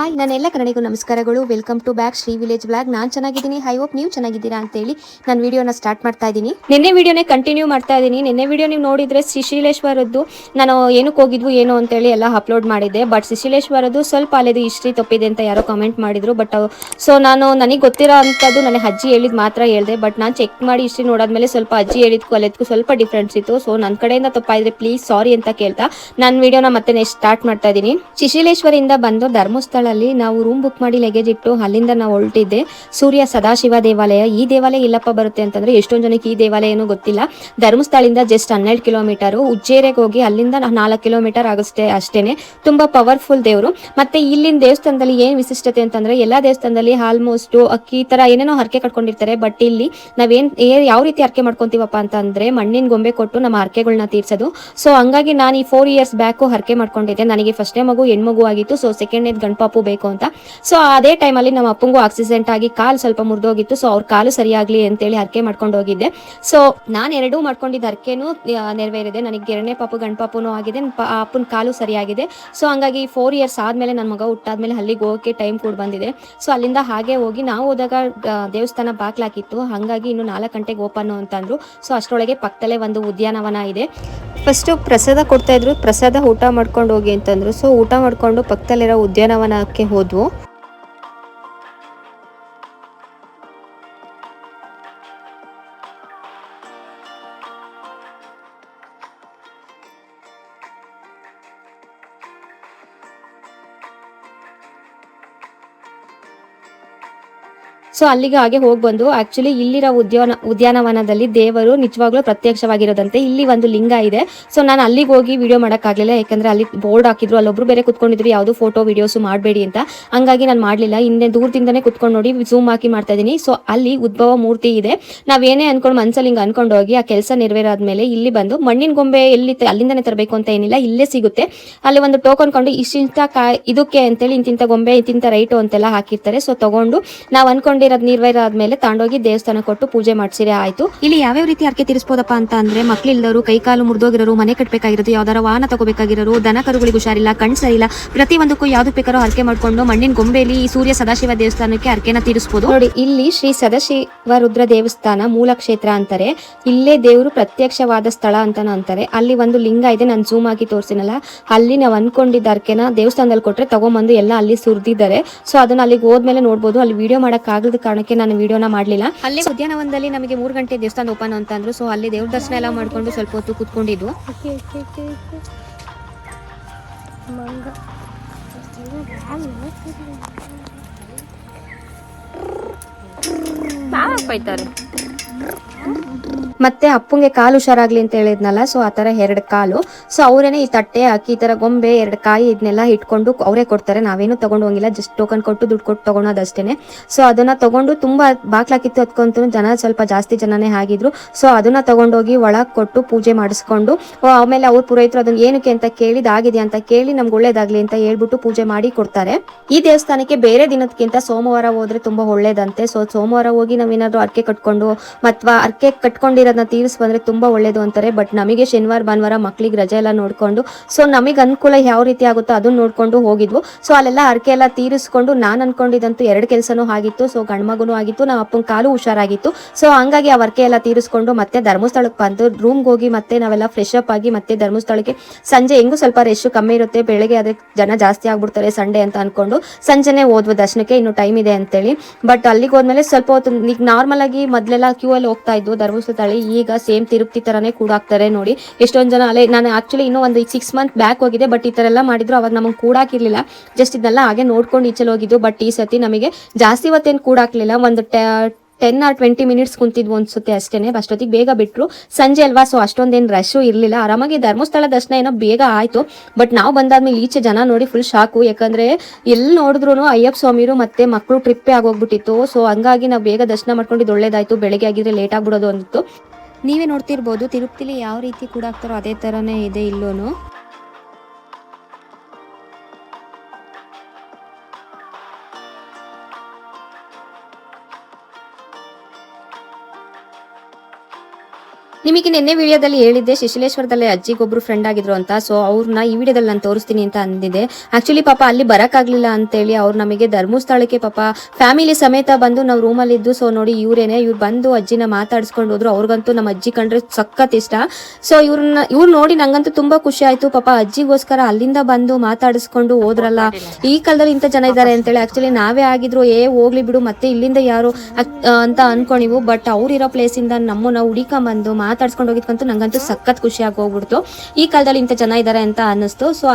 Hi ನನ್ನೆಲ್ಲ ಕನ್ನಡಿಗೂ ನಮಸ್ಕಾರಗಳು. Welcome to back Shri village blog. ನಾನು ಚೆನ್ನಾಗಿದ್ದೀನಿ. ಐ ಹೋಪ್ ನೀವು ಚೆನ್ನಾಗಿದ್ದೀರಾ ಅಂತೇಳಿ ನಾನು ವಿಡಿಯೋನ ಸ್ಟಾರ್ಟ್ ಮಾಡ್ತಾ ಇದ್ದೀನಿ. ನಿನ್ನೆ ವಿಡಿಯೋನೇ ಕಂಟಿನ್ಯೂ ಮಾಡ್ತಾ ಇದ್ದೀನಿ. ನಿನ್ನೆ ವಿಡಿಯೋ ನೀವು ನೋಡಿದ್ರೆ ಶ್ರೀಶೈಲೇಶ್ವರದ್ದು ನಾನು ಏನಕ್ಕೆ ಹೋಗಿದ್ವು ಏನು ಅಂತೇಳಿ ಎಲ್ಲ ಅಪ್ಲೋಡ್ ಮಾಡಿದ್ದೆ. ಬಟ್ ಶ್ರೀಶೈಲೇಶ್ವರದ್ದು ಸ್ವಲ್ಪ ಅಲ್ಲಿದು ಹಿಸ್ಟ್ರಿ ತಪ್ಪಿದೆ ಅಂತ ಯಾರೋ ಕಮೆಂಟ್ ಮಾಡಿದ್ರು. ಬಟ್ ಸೊ ನನಗೆ ಗೊತ್ತಿರೋ ಅಂಥದ್ದು ನನಗೆ ಅಜ್ಜಿ ಹೇಳಿದ್ ಮಾತ್ರ ಹೇಳಿದೆ. ಬಟ್ ನಾನು ಚೆಕ್ ಮಾಡಿ ಹಿಸ್ಟ್ರಿ ನೋಡಾದ್ಮೇಲೆ ಸ್ವಲ್ಪ ಅಜ್ಜಿ ಹೇಳಿದ್ಕು ಅಲ್ಲಿದ್ಕು ಸ್ವಲ್ಪ ಡಿಫ್ರೆನ್ಸ್ ಇತ್ತು. ಸೊ ನನ್ನ ಕಡೆಯಿಂದ ತಪ್ಪಾಯಿದ್ರೆ ಪ್ಲೀಸ್ ಸಾರಿ ಅಂತ ಕೇಳ್ತಾ ನಾನು ವಿಡಿಯೋನ ಮತ್ತೆ ನೆಕ್ಸ್ಟ್ ಸ್ಟಾರ್ಟ್ ಮಾಡ್ತಾ ಇದ್ದೀನಿ. ಶ್ರೀಶೈಲೇಶ್ವರಿಂದ ಬಂದು ಧರ್ಮಸ್ಥಳಲ್ಲಿ ನಾವು ರೂಮ್ ಬುಕ್ ಮಾಡಿ ಲಗೇಜ್ ಇಟ್ಟು ಅಲ್ಲಿಂದ ನಾವು ಹೊರಟಿದ್ದೆ ಸೂರ್ಯ ಸದಾಶಿವ ದೇವಾಲಯ. ಈ ದೇವಾಲಯ ಇಲ್ಲಪ್ಪ ಬರುತ್ತೆ ಅಂತಂದ್ರೆ ಎಷ್ಟೊಂದು ಜನಕ್ಕೆ ಈ ದೇವಾಲಯ ಏನೂ ಗೊತ್ತಿಲ್ಲ. ಧರ್ಮಸ್ಥಳದಿಂದ ಜಸ್ಟ್ 12 ಕಿಲೋಮೀಟರ್, ಉಜ್ಜೇರಿಗೆ ಹೋಗಿ ಅಲ್ಲಿಂದ 4 ಕಿಲೋಮೀಟರ್ ಆಗುತ್ತೆ ಅಷ್ಟೇನೆ. ತುಂಬಾ ಪವರ್ಫುಲ್ ದೇವರು. ಮತ್ತೆ ಇಲ್ಲಿನ ದೇವಸ್ಥಾನದಲ್ಲಿ ಏನ್ ವಿಶಿಷ್ಟತೆ ಅಂತಂದ್ರೆ ಎಲ್ಲಾ ದೇವಸ್ಥಾನದಲ್ಲಿ ಆಲ್ಮೋಸ್ಟ್ ಅಕ್ಕಿ ತರ ಏನೇನೋ ಹರಕೆ ಕಟ್ಕೊಂಡಿರ್ತಾರೆ. ಬಟ್ ಇಲ್ಲಿ ನಾವೇನ್ ಯಾವ ರೀತಿ ಹರಕೆ ಮಾಡ್ಕೊಂತೀವಪ್ಪ ಅಂತಂದ್ರೆ ಮಣ್ಣಿನ ಗೊಂಬೆ ಕೊಟ್ಟು ನಮ್ಮ ಹರಕೆಗಳನ್ನ ತೀರ್ಸೋದು. ಸೊ ಹಂಗಾಗಿ ನಾನು ಈ 4 ಇಯರ್ಸ್ ಬ್ಯಾಕ್ ಹರಕೆ ಮಾಡ್ಕೊಂಡಿದ್ದೆ. ನನಗೆ ಫಸ್ಟ್ನೇ ಮಗು ಹೆಣ್ಮಗು ಆಗಿತ್ತು. ಸೊ ಸೆಕೆಂಡ್ನೇದು ಗಂಡ್ಪಾಪು ಬೇಕು ಅಂತ. ಸೊ ಅದೇ ಟೈಮಲ್ಲಿ ನಮ್ಮ ಅಪ್ಪಂಗೂ ಆಕ್ಸಿಡೆಂಟ್ ಆಗಿ ಕಾಲು ಸ್ವಲ್ಪ ಮುರಿದೋಗಿತ್ತು. ಸೊ ಅವ್ರ ಕಾಲು ಸರಿಯಾಗ್ಲಿ ಅಂತೇಳಿ ಹರಕೆ ಮಾಡ್ಕೊಂಡು ಹೋಗಿದ್ದೆ. ಸೊ ನಾನು ಎರಡೂ ಮಾಡ್ಕೊಂಡಿದ್ದ ಹರಕೆನೂ ನೆರವೇರಿದೆ. ನನಗೆ ಎರಡನೇ ಪಾಪು ಗಂಡ್ಪಾಪುನೂ ಆಗಿದೆ, ಅಪ್ಪನ ಕಾಲು ಸರಿಯಾಗಿದೆ. ಸೊ ಹಂಗಾಗಿ 4 ಇಯರ್ಸ್ ಆದ್ಮೇಲೆ ನನ್ನ ಮಗ ಹುಟ್ಟಾದ್ಮೇಲೆ ಅಲ್ಲಿಗೆ ಹೋಗೋಕ್ಕೆ ಟೈಮ್ ಕೂಡ ಬಂದಿದೆ. ಸೊ ಅಲ್ಲಿಂದ ಹಾಗೆ ಹೋಗಿ ನಾವು ಹೋದಾಗ ದೇವಸ್ಥಾನ ಬಾಕ್ಲಾಕಿತ್ತು. ಹಾಗಾಗಿ ಇನ್ನು 4 ಗಂಟೆಗೆ ಓಪನ್ ಅಂತಂದ್ರು. ಸೊ ಅಷ್ಟರೊಳಗೆ ಪಕ್ಕದಲ್ಲೇ ಒಂದು ಉದ್ಯಾನವನ ಇದೆ. ಫಸ್ಟ್ ಪ್ರಸಾದ ಕೊಡ್ತಾ ಇದ್ರು. ಪ್ರಸಾದ ಊಟ ಮಾಡ್ಕೊಂಡು ಹೋಗಿ ಅಂತಂದ್ರು. ಸೊ ಊಟ ಮಾಡ್ಕೊಂಡು ಪಕ್ಕದಲ್ಲಿರೋ ಉದ್ಯಾನವನಕ್ಕೆ ಹೋದ್ವು. ಸೊ ಅಲ್ಲಿಗೆ ಹಾಗೆ ಹೋಗಿ ಬಂದು ಆಕ್ಚುಲಿ ಇಲ್ಲಿರೋ ಉದ್ಯಾನವನದಲ್ಲಿ ದೇವರು ನಿಜವಾಗ್ಲೂ ಪ್ರತ್ಯಕ್ಷವಾಗಿರೋದಂತೆ. ಇಲ್ಲಿ ಒಂದು ಲಿಂಗ ಇದೆ. ಸೊ ನಾನು ಅಲ್ಲಿಗೆ ಹೋಗಿ ವಿಡಿಯೋ ಮಾಡೋಕ್ಕಾಗಲಿಲ್ಲ, ಯಾಕಂದ್ರೆ ಅಲ್ಲಿ ಬೋರ್ಡ್ ಹಾಕಿದ್ರು, ಅಲ್ಲೊಬ್ರು ಬೇರೆ ಕುತ್ಕೊಂಡಿದ್ರು ಯಾವುದು ಫೋಟೋ ವಿಡಿಯೋಸ್ ಮಾಡಬೇಡಿ ಅಂತ. ಹಂಗಾಗಿ ನಾನು ಮಾಡಲಿಲ್ಲ. ಹಿಂದೆ ದೂರದಿಂದನೇ ಕುತ್ಕೊಂಡು ನೋಡಿ ಝೂಮ್ ಹಾಕಿ ಮಾಡ್ತಾ ಇದ್ದೀನಿ. ಸೊ ಅಲ್ಲಿ ಉದ್ಭವ ಮೂರ್ತಿ ಇದೆ. ನಾವೇನೇ ಅನ್ಕೊಂಡು ಮನ್ಸಲ್ಲಿ ಹಿಂಗೆ ಅನ್ಕೊಂಡು ಹೋಗಿ ಆ ಕೆಲಸ ನೆರವೇರಾದ್ಮೇಲೆ ಇಲ್ಲಿ ಬಂದು ಮಣ್ಣಿನ ಗೊಂಬೆ ಎಲ್ಲಿ ಅಲ್ಲಿಂದನೇ ತರಬೇಕು ಅಂತ ಏನಿಲ್ಲ, ಇಲ್ಲೇ ಸಿಗುತ್ತೆ. ಅಲ್ಲಿ ಒಂದು ಟೋಕನ್ ಕೊಂಡು ಇಷ್ಟಿಂತ ಇದಕ್ಕೆ ಅಂತೇಳಿ ಇಂತಿಂತ ಗೊಂಬೆ ಇಂತಿಂತ ರೈಟು ಅಂತೆಲ್ಲ ಹಾಕಿರ್ತಾರೆ. ಸೊ ತಗೊಂಡು ನಾವು ಅನ್ಕೊಂಡಿರೋದು ನೆರವೇರಾದ್ಮೇಲೆ ತಾಂಡೋಗಿ ದೇವಸ್ಥಾನ ಕೊಟ್ಟು ಪೂಜೆ ಮಾಡಿಸಿದ್ರೆ ಆಯ್ತು. ಇಲ್ಲಿ ಯಾವ್ಯಾವ ರೀತಿ ಹರಕೆ ತೀರಿಸಬಹುದಪ್ಪ ಅಂತ ಅಂದ್ರೆ ಮಕ್ಳಿಲ್ದವರು, ಕೈ ಕಾಲು ಮುರಿದೋಗಿರೋರು, ಮನೆ ಕಟ್ಟಬೇಕಾಗಿರೋದು, ಯಾವ್ದಾರ ವಾಹನ ತಗೋಬೇಕಾಗಿರೋರು, ದನ ಕರುಗಳಿಗೆ ಹುಷಾರಿಲ್ಲ, ಕಣ್ ಸರಿಯಿಲ್ಲ, ಪ್ರತಿ ಒಂದಕ್ಕೂ ಯಾವ್ದು ಬೇಕಾರೋ ಹರಕೆ ಮಾಡ್ಕೊಂಡು ಮಣ್ಣಿನ ಗೊಂಬೆಲಿ ಈ ಸೂರ್ಯ ಸದಾಶಿವ ದೇವಸ್ಥಾನಕ್ಕೆ ಹರಕೆನ ತೀರಿಸಬಹುದು. ನೋಡಿ ಇಲ್ಲಿ ಶ್ರೀ ಸದಾಶಿವ ರುದ್ರ ದೇವಸ್ಥಾನ ಮೂಲ ಕ್ಷೇತ್ರ ಅಂತಾರೆ. ಇಲ್ಲೇ ದೇವರು ಪ್ರತ್ಯಕ್ಷವಾದ ಸ್ಥಳ ಅಂತಾನು ಅಂತಾರೆ. ಅಲ್ಲಿ ಒಂದು ಲಿಂಗ ಇದೆ, ನಾನು ಝೂಮ್ ಆಗಿ ತೋರಿಸಿನಲ್ಲ, ಅಲ್ಲಿ ನಾವು ಅನ್ಕೊಂಡಿದ್ದ ಹರಕೆನ ದೇವಸ್ಥಾನದಲ್ಲಿ ಕೊಟ್ರೆ ತಗೊಂಬಂದು ಎಲ್ಲ ಅಲ್ಲಿ ಸುರಿದಿದ್ದಾರೆ. ಸೊ ಅದನ್ನ ಅಲ್ಲಿಗೆ ಹೋದ್ಮೇಲೆ ನೋಡ್ಬೋದು. ಅಲ್ಲಿ ವಿಡಿಯೋ ಮಾಡಕ್ ಆಗದ ಕಾರಣಕ್ಕೆ ನಾನು ವಿಡಿಯೋನ ಮಾಡಲಿಲ್ಲ. ಅಲ್ಲಿ ಉದ್ಯಾನವನದಲ್ಲಿ ನಮಗೆ 3 ಗಂಟೆ ದೇವಸ್ಥಾನ ಓಪನ್ ಅಂತ ಅಂದ್ರು. ಸೊ ಅಲ್ಲಿ ದೇವ್ರ ದರ್ಶನ ಎಲ್ಲ ಮಾಡ್ಕೊಂಡು ಸ್ವಲ್ಪ ಹೊತ್ತು ಕೂತ್ಕೊಂಡಿದ್ವು. ಮತ್ತೆ ಅಪ್ಪಂಗೆ ಕಾಲು ಹುಷಾರಾಗ್ಲಿ ಅಂತ ಹೇಳಿದ್ನಲ್ಲ, ಸೊ ಆ ತರ 2 ಕಾಲು. ಸೊ ಅವರೇನೆ ಈ ತಟ್ಟೆ ಹಾಕಿ ಈ ತರ ಗೊಂಬೆ 2 ಕಾಯಿ ಇದನ್ನೆಲ್ಲ ಇಟ್ಕೊಂಡು ಅವರೇ ಕೊಡ್ತಾರೆ. ನಾವೇನು ತಗೊಂಡು ಹೋಗಿಲ್ಲ, ಜಸ್ಟ್ ಟೋಕನ್ ಕೊಟ್ಟು ದುಡ್ಡು ಕೊಟ್ಟು ತಗೊಳೋದಷ್ಟೇನೆ. ಸೊ ಅದನ್ನ ತಗೊಂಡು ತುಂಬಾ ಬಾಕ್ಲಾಕಿತ್ತು ಅದಕ್ಕಂತೂ ಜನ ಸ್ವಲ್ಪ ಜಾಸ್ತಿ ಜನನೇ ಆಗಿದ್ರು. ಸೊ ಅದನ್ನ ತಗೊಂಡೋಗಿ ಒಳಗ್ ಕೊಟ್ಟು ಪೂಜೆ ಮಾಡಿಸ್ಕೊಂಡು ಆಮೇಲೆ ಅವ್ರು ಪುರೋಹಿತರು ಅದನ್ನ ಏನಕ್ಕೆ ಅಂತ ಕೇಳಿದಾಗಿದೆ ಅಂತ ಕೇಳಿ ನಮ್ಗೆ ಒಳ್ಳೇದಾಗ್ಲಿ ಅಂತ ಹೇಳ್ಬಿಟ್ಟು ಪೂಜೆ ಮಾಡಿ ಕೊಡ್ತಾರೆ. ಈ ದೇವಸ್ಥಾನಕ್ಕೆ ಬೇರೆ ದಿನಕ್ಕಿಂತ ಸೋಮವಾರ ಹೋದ್ರೆ ತುಂಬಾ ಒಳ್ಳೇದಂತೆ. ಸೊ ಸೋಮವಾರ ಹೋಗಿ ನಾವೇನಾದ್ರು ಅರ್ಕೆ ಕಟ್ಕೊಂಡು ಅಥವಾ ಅರ್ಕೆ ಕಟ್ಕೊಂಡಿರೋದನ್ನ ತೀರಿಸ್ ಬಂದ್ರೆ ತುಂಬಾ ಒಳ್ಳೇದು ಅಂತಾರೆ. ಬಟ್ ನಮಗೆ ಶನಿವಾರ ಭಾನುವಾರ ಮಕ್ಳಿಗೆ ರಜೆ ಎಲ್ಲ ನೋಡ್ಕೊಂಡು ಸೊ ನಮಗೆ ಅನುಕೂಲ ಯಾವ ರೀತಿ ಆಗುತ್ತೋ ಅದನ್ನ ನೋಡ್ಕೊಂಡು ಹೋಗಿದ್ವು. ಸೊ ಅಲ್ಲೆಲ್ಲ ಅರ್ಕೆ ಎಲ್ಲ ತೀರಿಸ್ಕೊಂಡು ನಾನು ಅನ್ಕೊಂಡಿದಂತೂ 2 ಕೆಲಸನೂ ಆಗಿತ್ತು. ಸೊ ಗಂಡ್ಮಗುನೂ ಆಗಿತ್ತು, ನಮ್ಮ ಅಪ್ಪನ ಕಾಲು ಹುಷಾರಾಗಿತ್ತು. ಸೊ ಹಂಗಾಗಿ ಆ ಅರ್ಕೆ ಎಲ್ಲ ತೀರಿಸ್ಕೊಂಡು ಮತ್ತೆ ಧರ್ಮಸ್ಥಳಕ್ಕೆ ಬಂದು ರೂಮ್ಗೆ ಹೋಗಿ ಮತ್ತೆ ನಾವೆಲ್ಲ ಫ್ರೆಶ್ ಅಪ್ ಆಗಿ ಮತ್ತೆ ಧರ್ಮಸ್ಥಳಕ್ಕೆ ಸಂಜೆ ಹೆಂಗೂ ಸ್ವಲ್ಪ ರೆಶ್ ಕಮ್ಮಿ ಇರುತ್ತೆ, ಬೆಳಗ್ಗೆ ಅದಕ್ಕೆ ಜನ ಜಾಸ್ತಿ ಆಗ್ಬಿಡ್ತಾರೆ ಸಂಡೇ ಅಂತ ಅನ್ಕೊಂಡು ಸಂಜೆನೆ ಹೋದ್ವು ದರ್ಶನಕ್ಕೆ, ಇನ್ನು ಟೈಮ್ ಇದೆ ಅಂತೇಳಿ. ಬಟ್ ಅಲ್ಲಿಗೆ ಹೋದ್ಮೇಲೆ ಸ್ವಲ್ಪ ಹೊತ್ತು ಈಗ ನಾರ್ಮಲ್ ಆಗಿ ಮೊದ್ಲೆಲ್ಲ ಕ್ಯೂ ಅಲ್ಲಿ ಹೋಗ್ತಾ ಇದ್ವು ಧರ್ಮಸ್ಥಳ, ಈಗ ಸೇಮ್ ತಿರುಪತಿ ತರಾನೇ ಕೂಡ ಹಾಕ್ತಾರೆ. ನೋಡಿ ಎಷ್ಟೊಂದು ಜನ ಅಲ್ಲೇ, ನಾನು ಆಕ್ಚುಲಿ ಇನ್ನೂ ಒಂದು 6 ಮಂತ್ ಬ್ಯಾಕ್ ಹೋಗಿದೆ. ಬಟ್ ಈ ತರ ಎಲ್ಲ ಮಾಡಿದ್ರು. ಅವಾಗ ನಮಗೆ ಕೂಡಾಕಿರ್ಲಿಲ್ಲ, ಜಸ್ಟ್ ಇದನ್ನೆಲ್ಲ ಹಾಗೆ ನೋಡ್ಕೊಂಡು ಈಚೆಲ್ ಹೋಗಿದ್ದು. ಬಟ್ ಈ ಸತಿ ನಮಗೆ ಜಾಸ್ತಿ ಹೊತ್ತೇನು ಕೂಡಾಕ್ಲಿಲ್ಲ, ಒಂದು 10 or 20 ಮಿನಿಟ್ಸ್ ಕುಂತಿದ್ವು ಅನ್ಸುತ್ತೆ ಅಷ್ಟೇನೆ. ಅಷ್ಟೊತ್ತಿಗೆ ಬೇಗ ಬಿಟ್ರು, ಸಂಜೆ ಅಲ್ವಾ. ಸೊ ಅಷ್ಟೊಂದೇನು ರಶ್ ಇರಲಿಲ್ಲ, ಆರಾಮಾಗಿ ಧರ್ಮಸ್ಥಳ ದರ್ಶನ ಏನೋ ಬೇಗ ಆಯ್ತು. ಬಟ್ ನಾವು ಬಂದಾದ್ಮೇಲೆ ಈಚೆ ಜನ ನೋಡಿ ಫುಲ್ ಶಾಕು, ಯಾಕಂದ್ರೆ ಎಲ್ಲಿ ನೋಡಿದ್ರು ಅಯ್ಯಪ್ಪ ಸ್ವಾಮಿರು ಮತ್ತೆ ಮಕ್ಕಳು ಟ್ರಿಪ್ಪೇ ಆಗೋಗ್ಬಿಟ್ಟಿತ್ತು. ಸೊ ಹಂಗಾಗಿ ನಾವು ಬೇಗ ದರ್ಶನ ಮಾಡ್ಕೊಂಡಿದ್ದು ಒಳ್ಳೇದಾಯ್ತು. ಬೆಳಗ್ಗೆ ಆಗಿದ್ರೆ ಲೇಟ್ ಆಗ್ಬಿಡೋದು ಅಂದಿತ್ತು. ನೀವೇ ನೋಡ್ತಿರ್ಬೋದು ತಿರುಪತಿಲಿ ಯಾವ ರೀತಿ ಕೂಡ ಆಗ್ತಾರೋ ಅದೇ ತರನೇ ಇದೆ ಇಲ್ಲೂನು. ನಿಮಗೆ ನಿನ್ನೆ ವಿಡಿಯೋದಲ್ಲಿ ಹೇಳಿದ್ದೆ ಶಿಶಿಲೇಶ್ವರದಲ್ಲಿ ಅಜ್ಜಿಗೊಬ್ರು ಫ್ರೆಂಡ್ ಆಗಿದ್ರು ಅಂತ. ಸೊ ಅವ್ರನ್ನ ಈ ವಿಡಿಯೋದಲ್ಲಿ ನಾನು ತೋರಿಸ್ತೀನಿ ಅಂತ ಅಂದಿದ್ದೆ. ಆಕ್ಚುಲಿ ಪಾಪ ಅಲ್ಲಿ ಬರಕ್ಕಾಗ್ಲಿಲ್ಲ ಅಂತೇಳಿ ಅವ್ರು ನಮಗೆ ಧರ್ಮಸ್ಥಳಕ್ಕೆ ಪಾಪ ಫ್ಯಾಮಿಲಿ ಸಮೇತ ಬಂದು ನಾವು ರೂಮಲ್ಲಿ ಇದ್ದು. ಸೊ ನೋಡಿ ಇವ್ರು ಬಂದು ಅಜ್ಜಿನ ಮಾತಾಡಿಸ್ಕೊಂಡು ಹೋದ್ರು. ಅವ್ರಿಗಂತೂ ನಮ್ಮ ಅಜ್ಜಿ ಕಂಡ್ರೆ ಸಖತ್ ಇಷ್ಟ. ಸೊ ಇವ್ರು ನೋಡಿ ನಂಗಂತೂ ತುಂಬಾ ಖುಷಿ ಆಯ್ತು. ಪಾಪ ಅಜ್ಜಿಗೋಸ್ಕರ ಅಲ್ಲಿಂದ ಬಂದು ಮಾತಾಡಿಸ್ಕೊಂಡು ಹೋದ್ರಲ್ಲ. ಈ ಕಾಲದಲ್ಲಿ ಇಂಥ ಜನ ಇದ್ದಾರೆ ಅಂತೇಳಿ ಆಕ್ಚುಲಿ ನಾವೇ ಆಗಿದ್ರು ಹೋಗ್ಲಿ ಬಿಡು ಮತ್ತೆ ಇಲ್ಲಿಂದ ಯಾರು ಅಂತ ಅನ್ಕೊಂಡಿವು. ಬಟ್ ಅವ್ರಿರೋ ಪ್ಲೇಸ್ ಇಂದ ನಮ್ಮನ್ನ ಹುಡಿಕೊಂಬಂದು ಮಾತಾಡ್ಸ್ಕೊಂಡು ಹೋಗಿದ್ಕಂತೂ ನಂಗಂತೂ ಸಖತ್ ಖುಷಿಯಾಗಿ ಹೋಗ್ಬಿಡ್ತು. ಈ ಕಾಲದಲ್ಲಿ ಇಂಥ ಜನ ಇದ್ದಾರೆ ಅಂತ ಅನ್ನಿಸ್ತು. ಸೊ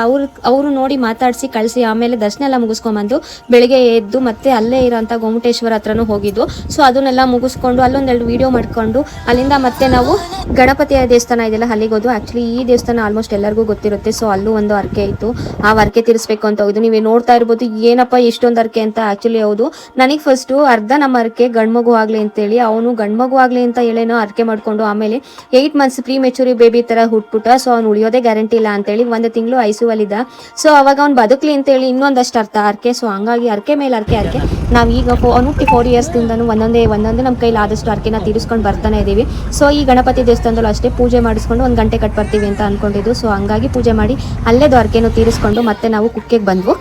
ಅವರು ನೋಡಿ ಮಾತಾಡಿಸಿ ಕಳಿಸಿ ಆಮೇಲೆ ದರ್ಶನ ಎಲ್ಲ ಮುಗಿಸ್ಕೊಂಬಂದು ಬೆಳಿಗ್ಗೆ ಎದ್ದು ಮತ್ತೆ ಅಲ್ಲೇ ಇರೋಂಥ ಗೊಮ್ಮಟೇಶ್ವರ ಹತ್ರನೂ ಹೋಗಿದ್ದು. ಸೊ ಅದನ್ನೆಲ್ಲ ಮುಗಿಸ್ಕೊಂಡು ಅಲ್ಲೊಂದೆರಡು ವಿಡಿಯೋ ಮಾಡ್ಕೊಂಡು ಅಲ್ಲಿಂದ ಮತ್ತೆ ನಾವು ಗಣಪತಿಯ ದೇವಸ್ಥಾನ ಇದೆಲ್ಲ ಅಲ್ಲಿಗೆ ಹೋದ್ವು. ಆಕ್ಚುಲಿ ಈ ದೇವಸ್ಥಾನ ಆಲ್ಮೋಸ್ಟ್ ಎಲ್ಲರಿಗೂ ಗೊತ್ತಿರುತ್ತೆ. ಸೊ ಅಲ್ಲೂ ಒಂದು ಅರ್ಕೆ ಇತ್ತು, ಆ ಅರ್ಕೆ ತೀರಿಸಬೇಕು ಅಂತ ಹೋಗಿದ್ದು. ನೀವೇ ನೋಡ್ತಾ ಇರ್ಬೋದು ಏನಪ್ಪ ಇಷ್ಟೊಂದು ಅರ್ಕೆ ಅಂತ. ಆಕ್ಚುಲಿ ಹೌದು, ನನಗೆ ಫಸ್ಟು ಅರ್ಧ ನಮ್ಮ ಅರ್ಕೆ ಗಂಡ್ಮಗು ಆಗ್ಲಿ ಅಂತೇಳಿ ಅವನು ಗಂಡ್ಮಗು ಆಗ್ಲಿ ಅಂತ ಹೇಳೇನೋ ಅರ್ಕೆ ಮಾಡ್ಕೊಂಡು ಆಮೇಲೆ 8 months ಪ್ರೀ ಮೆಚೂರಿ ಬೇಬಿ ತರ ಹುಟ್ಬಿಟ್ಟ. ಸೊ ಅವ್ನು ಉಳಿಯೋದೇ ಗ್ಯಾರಂಟಿ ಇಲ್ಲ ಅಂತೇಳಿ 1 ತಿಂಗಳು ಐಸಿಯುವಲ್ಲಿದ್ದ. ಸೊ ಅವಾಗ ಅವ್ನು ಬದುಕ್ಲಿ ಅಂತೇಳಿ ಇನ್ನೊಂದಷ್ಟು ಅರ್ಥ ಅರ್ಕೆ. ಸೊ ಹಂಗಾಗಿ ಅರ್ಕೆ ಮೇಲೆ ಅರ್ಕೆ ನಾವೀಗ ಅವ್ನು 4 years ಒಂದೊಂದೇ ನಮ್ಮ ಕೈಲಿ ಆದಷ್ಟು ಅರ್ಕೆನ ತೀರಿಸ್ಕೊಂಡು ಬರ್ತಾನೆ ಇದೀವಿ. ಸೊ ಈ ಗಣಪತಿ ದೇವಸ್ಥಾನದಲ್ಲೂ ಅಷ್ಟೇ ಪೂಜೆ ಮಾಡಿಸ್ಕೊಂಡು 1 ಗಂಟೆ ಕಟ್ ಬರ್ತೀವಿ ಅಂತ ಅನ್ಕೊಂಡಿದ್ದು. ಸೊ ಹಂಗಾಗಿ ಪೂಜೆ ಮಾಡಿ ಅಲ್ಲೇದು ಅರ್ಕೆನೂ ತೀರಿಸ್ಕೊಂಡು ಮತ್ತೆ ನಾವು ಕುಕ್ಕೆಗೆ ಬಂದ್ವು.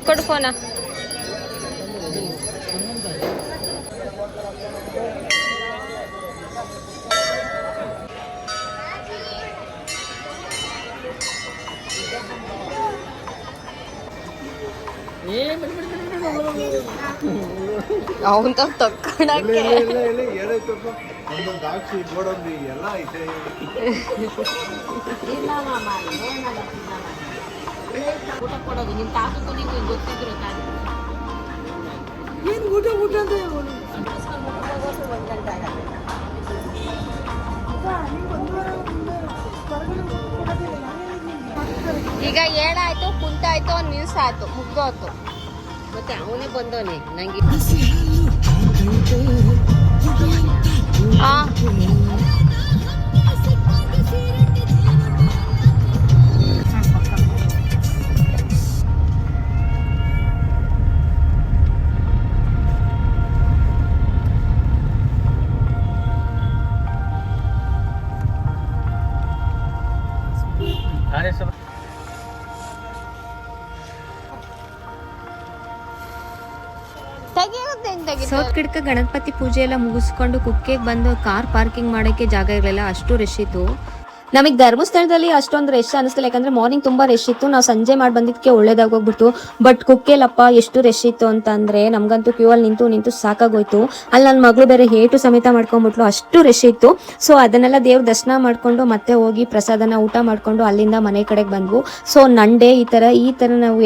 ಕೊಡು ಫೋನ. ಅವನ್ ತಕ್ಕೊಳಕ್ಕೆ ಊಟ ಕೊಡೋದು ನಿಮ್ ತಾತಕ್ಕೂ ನೀವು ಗೊತ್ತಿದ್ರು ಏನು ಊಟ ಅಂತ ಈಗ ಏಳಾಯ್ತು ಕುಂತಾಯ್ತು ಒಂದು ನಿಲ್ಸ ಆಯ್ತು ಮುಗ್ದೋತು. ಮತ್ತೆ ಅವನೇ ಬಂದವನೇ ನಂಗೆ ಸೌತ್ ಕಿಡ್ಕ ಗಣಪತಿ ಪೂಜೆ ಎಲ್ಲ ಮುಗಿಸ್ಕೊಂಡು ಕುಕ್ಕೆಗೆ ಬಂದು ಕಾರ್ ಪಾರ್ಕಿಂಗ್ ಮಾಡೋಕ್ಕೆ ಜಾಗ ಇರಲಿಲ್ಲ, ಅಷ್ಟು ರಶ್ ಇತ್ತು. ನಮಗೆ ಧರ್ಮಸ್ಥಳದಲ್ಲಿ ಅಷ್ಟೊಂದು ರಶ್ ಅನಿಸ್ತಿಲ್ಲ, ಯಾಕಂದ್ರೆ ಮಾರ್ನಿಂಗ್ ತುಂಬಾ ರಶ್ ಇತ್ತು. ನಾವು ಸಂಜೆ ಮಾಡಿ ಬಂದಿದ್ದಕ್ಕೆ ಒಳ್ಳೇದಾಗೋಗ್ಬಿಡ್ತು. ಬಟ್ ಕುಕ್ಕೆಲಪ್ಪ ಎಷ್ಟು ರಶ್ ಇತ್ತು ಅಂತಂದ್ರೆ ನಮ್ಗಂತೂ ಕ್ಯೂ ಅಲ್ಲಿ ನಿಂತು ಸಾಕಾಗೋಯ್ತು. ಅಲ್ಲಿ ನನ್ನ ಮಗಳು ಬೇರೆ ಹೇಟು ಸಮೇತ ಮಾಡ್ಕೊಂಡ್ಬಿಟ್ಲು, ಅಷ್ಟು ರಶ್ ಇತ್ತು. ಸೊ ಅದನ್ನೆಲ್ಲ ದೇವ್ರ ದರ್ಶನ ಮಾಡ್ಕೊಂಡು ಮತ್ತೆ ಹೋಗಿ ಪ್ರಸಾದನ ಊಟ ಮಾಡ್ಕೊಂಡು ಅಲ್ಲಿಂದ ಮನೆ ಕಡೆಗೆ ಬಂದ್ವು. ಸೊ ನಂಡೆ ಈ ತರ ನಾವು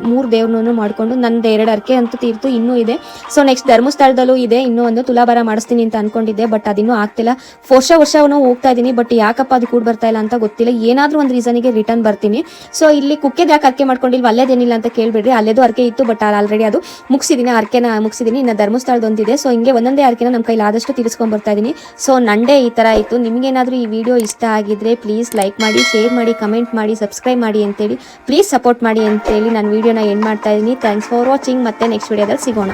3 ದೇವ್ರನ್ನೂ ಮಾಡ್ಕೊಂಡು ನಂದು 2 ಅರ್ಕೆ ಅಂತೂ ತೀರ್ತು, ಇನ್ನೂ ಇದೆ. ಸೊ ನೆಕ್ಸ್ಟ್ ಧರ್ಮಸ್ಥಳದಲ್ಲೂ ಇದೆ, ಇನ್ನೂ ಒಂದು ತುಲಾಭಾರ ಮಾಡಿಸ್ತೀನಿ ಅಂತ ಅನ್ಕೊಂಡಿದ್ದೆ. ಬಟ್ ಅದಿನ್ನೂ ಆಗ್ತಿಲ್ಲ. ವರ್ಷ ಹೋಗ್ತಾ ಇದೀನಿ, ಬಟ್ ಯಾಕಪ್ಪ ಅದು ಕೂಡ ಬರ್ತಾ ಇಲ್ಲ ಅಂತ ಗೊತ್ತಿಲ್ಲ. ಏನಾದ್ರೂ ಒಂದು ರೀಸನ್ಗೆ ರಿಟರ್ನ್ ಬರ್ತೀನಿ. ಸೊ ಇಲ್ಲಿ ಕುಕ್ಕೆದ ಯಾಕೆ ಅರ್ಕೆ ಮಾಡ್ಕೊಂಡಿಲ್ವ ಅಲ್ಲೇದೇನಿಲ್ಲ ಅಂತ ಕೇಳ್ಬಿಡ್ರಿ, ಅಲ್ಲೇದು ಅರ್ಕೆ ಇತ್ತು. ಬಟ್ ಆಲ್ರೆಡಿ ಅದು ಮುಗಿಸಿದೀನಿ, ಅರ್ಕೆನ ಮುಗಿಸಿದೀನಿ. ಇನ್ನು ಧರ್ಮಸ್ಥಳದೊಂದಿದೆ. ಸೊ ಹಿಂಗೆ ಒಂದೊಂದೇ ಅರ್ಕೆನ ನಮ್ಮ ಕೈಲಿ ಆದಷ್ಟು ತೀರಿಸ್ಕೊಂಡ್ ಬರ್ತಾ ಇದೀನಿ. ಸೊ ನಂಡೆ ಈ ತರ ಆಯ್ತು. ನಿಮ್ಗೇನಾದ್ರೂ ಈ ವಿಡಿಯೋ ಇಷ್ಟ ಆಗಿದ್ರೆ ಪ್ಲೀಸ್ ಲೈಕ್ ಮಾಡಿ, ಶೇರ್ ಮಾಡಿ, ಕಮೆಂಟ್ ಮಾಡಿ, ಸಬ್ಸ್ಕ್ರೈಬ್ ಮಾಡಿ ಅಂತೇಳಿ ಪ್ಲೀಸ್ ಸಪೋರ್ಟ್ ಮಾಡಿ ಅಂತೇಳಿ ನಾನು ವಿಡಿಯೋನ ಎಂಡ್ ಮಾಡ್ತಾ ಇದೀನಿ. Thanks for watching. ಮತ್ತೆ ನೆಕ್ಸ್ಟ್ ವಿಡಿಯೋದಲ್ಲಿ ಸಿಗೋಣ.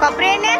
ಕೊಬ್ಬರಿ ಎಣ್ಣೆ